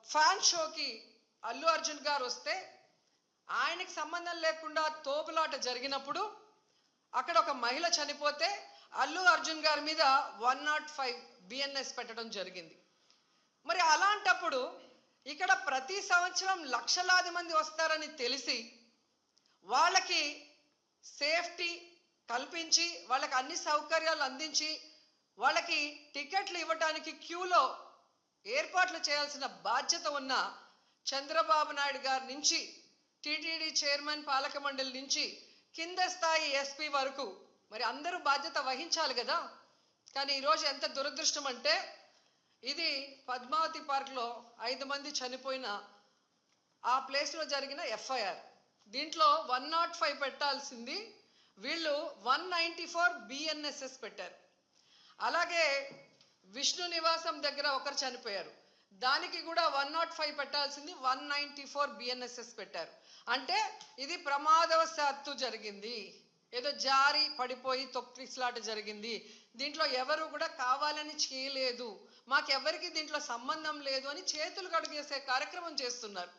Fan షోకి అల్లు అర్జున్ గారు వస్తే ఆయనకి సంబంధం లేకుండా తోపులాట జరిగినప్పుడు అక్కడ ఒక మహిళ చనిపోతే అల్లు అర్జున్ గారి మీద 105 బిఎన్ఎస్ పెట్టడం జరిగింది. మరి అలాంటప్పుడు ఇక్కడ ప్రతి సంవత్సరం లక్షలాది మంది వస్తారని తెలిసి వాళ్ళకి సేఫ్టీ కల్పించి వాళ్ళకి అన్ని సౌకర్యాలు అందించి వాళ్ళకి టికెట్లు ఇవ్వడానికి క్యూలో ఏర్పాట్లు చేయాల్సిన బాధ్యత ఉన్న చంద్రబాబు నాయుడు గారి నుంచి టీటీడీ చైర్మన్ పాలక మండలి నుంచి కింద స్థాయి ఎస్పీ వరకు మరి అందరూ బాధ్యత వహించాలి కదా. కానీ ఈరోజు ఎంత దురదృష్టం అంటే ఇది పద్మావతి పార్క్లో 5 మంది చనిపోయిన ఆ ప్లేస్లో జరిగిన ఎఫ్ఐఆర్. దీంట్లో 105 పెట్టాల్సింది వీళ్ళు 194 బిఎన్ఎస్ఎస్ పెట్టారు. అలాగే విష్ణు నివాసం దగ్గర ఒకరు చనిపోయారు, దానికి కూడా 105 పెట్టాల్సింది 194 బిఎన్ఎస్ఎస్ పెట్టారు. అంటే ఇది ప్రమాదవశాత్తు జరిగింది, ఏదో జారి పడిపోయి తొక్కిసలాట జరిగింది, దీంట్లో ఎవరు కూడా కావాలని చేయలేదు, మాకెవరికి దీంట్లో సంబంధం లేదు అని చేతులు కడిగేసే కార్యక్రమం చేస్తున్నారు.